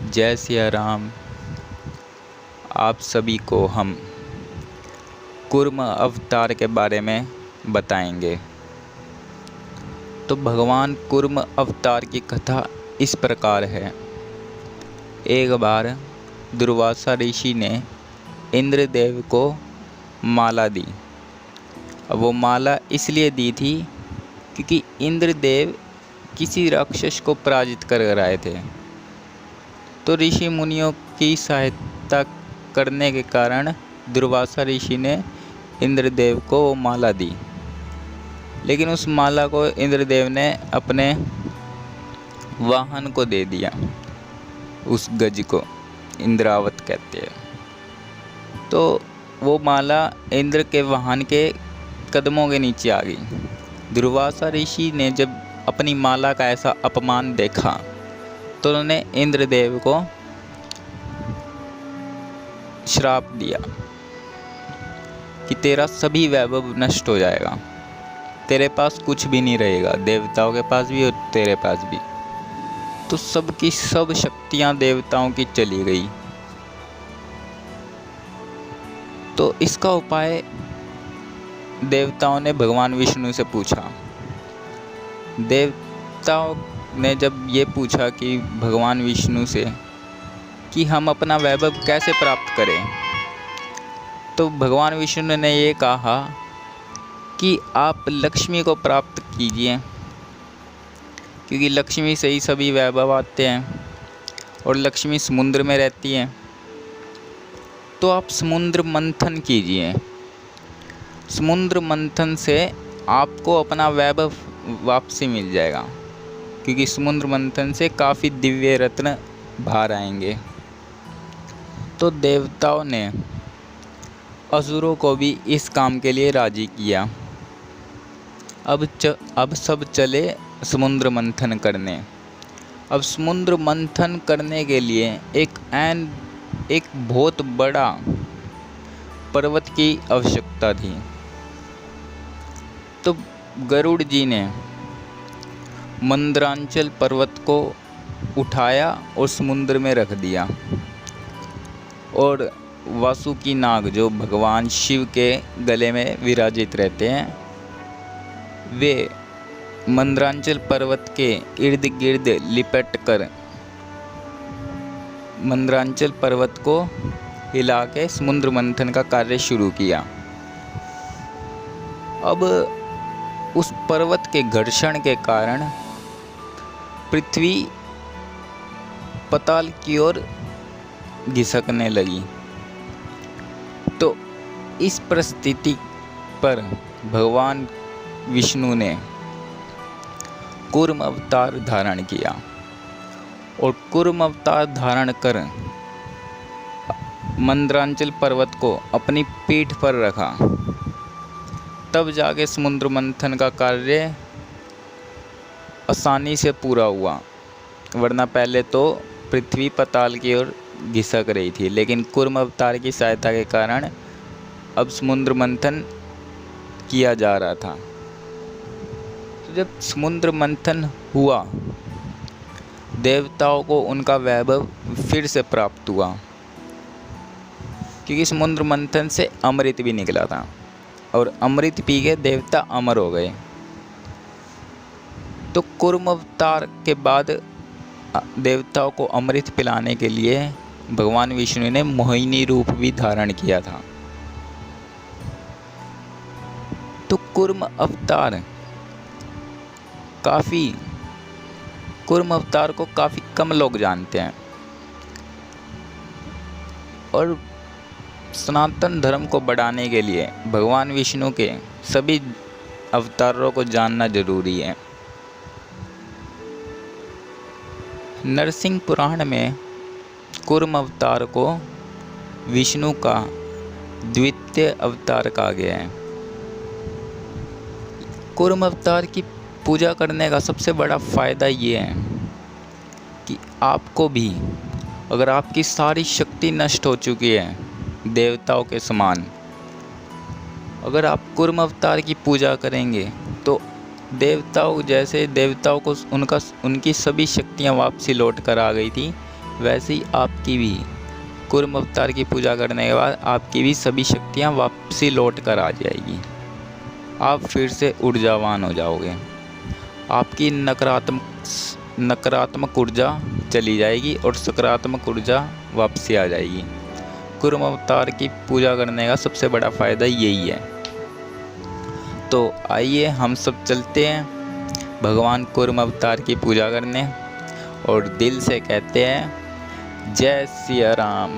जय सिया राम। आप सभी को हम कूर्म अवतार के बारे में बताएंगे। तो भगवान कूर्म अवतार की कथा इस प्रकार है। एक बार दुर्वासा ऋषि ने इंद्रदेव को माला दी। अब वो माला इसलिए दी थी क्योंकि इंद्रदेव किसी राक्षस को पराजित कर आए थे। तो ऋषि मुनियों की सहायता करने के कारण दुर्वासा ऋषि ने इंद्रदेव को वो माला दी। लेकिन उस माला को इंद्रदेव ने अपने वाहन को दे दिया, उस गज को इंद्रावत कहते हैं। तो वो माला इंद्र के वाहन के कदमों के नीचे आ गई। दुर्वासा ऋषि ने जब अपनी माला का ऐसा अपमान देखा तो उन्होंने इंद्रदेव को श्राप दिया कि तेरा सभी वैभव नष्ट हो जाएगा, तेरे पास कुछ भी नहीं रहेगा, देवताओं के पास भी और तेरे पास भी। तो सबकी सब शक्तियां देवताओं की चली गई। तो इसका उपाय देवताओं ने भगवान विष्णु से पूछा। देवताओं ने जब ये पूछा कि भगवान विष्णु से कि हम अपना वैभव कैसे प्राप्त करें, तो भगवान विष्णु ने ये कहा कि आप लक्ष्मी को प्राप्त कीजिए, क्योंकि लक्ष्मी से ही सभी वैभव आते हैं और लक्ष्मी समुद्र में रहती है। तो आप समुद्र मंथन कीजिए। समुद्र मंथन से आपको अपना वैभव वापसी मिल जाएगा, क्योंकि समुद्र मंथन से काफ़ी दिव्य रत्न बाहर आएंगे। तो देवताओं ने असुरों को भी इस काम के लिए राजी किया। अब सब चले समुद्र मंथन करने। अब समुद्र मंथन करने के लिए एक बहुत बड़ा पर्वत की आवश्यकता थी। तो गरुड़ जी ने मंदरांचल पर्वत को उठाया और समुद्र में रख दिया। और वासुकी नाग, जो भगवान शिव के गले में विराजित रहते हैं, वे मंदरांचल पर्वत के इर्द गिर्द लिपट कर मंदरांचल पर्वत को हिला के समुद्र मंथन का कार्य शुरू किया। अब उस पर्वत के घर्षण के कारण पृथ्वी पाताल की ओर घिसकने लगी। तो इस परिस्थिति पर भगवान विष्णु ने कूर्म अवतार धारण किया और कूर्म अवतार धारण कर मंदरांचल पर्वत को अपनी पीठ पर रखा। तब जाके समुद्र मंथन का कार्य आसानी से पूरा हुआ, वरना पहले तो पृथ्वी पाताल की ओर घिसक रही थी। लेकिन कूर्म अवतार की सहायता के कारण अब समुद्र मंथन किया जा रहा था। तो जब समुद्र मंथन हुआ, देवताओं को उनका वैभव फिर से प्राप्त हुआ, क्योंकि समुद्र मंथन से अमृत भी निकला था और अमृत पी के देवता अमर हो गए। तो कूर्म अवतार के बाद देवताओं को अमृत पिलाने के लिए भगवान विष्णु ने मोहिनी रूप भी धारण किया था। तो कूर्म अवतार को काफ़ी कम लोग जानते हैं, और सनातन धर्म को बढ़ाने के लिए भगवान विष्णु के सभी अवतारों को जानना जरूरी है। नरसिंह पुराण में कूर्म अवतार को विष्णु का द्वितीय अवतार कहा गया है। कूर्म अवतार की पूजा करने का सबसे बड़ा फ़ायदा ये है कि आपको भी, अगर आपकी सारी शक्ति नष्ट हो चुकी है देवताओं के समान, अगर आप कूर्म अवतार की पूजा करेंगे तो देवताओं को उनकी सभी शक्तियाँ वापसी लौट कर आ गई थी, वैसे ही आपकी भी कूर्म अवतार की पूजा करने के बाद आपकी भी सभी शक्तियाँ वापसी लौट कर आ जाएगी। आप फिर से ऊर्जावान हो जाओगे। आपकी नकारात्मक ऊर्जा चली जाएगी और सकारात्मक ऊर्जा वापसी आ जाएगी। कूर्म अवतार की पूजा करने का सबसे बड़ा फ़ायदा यही है। तो आइए हम सब चलते हैं भगवान कूर्म अवतार की पूजा करने और दिल से कहते हैं जय सिया राम।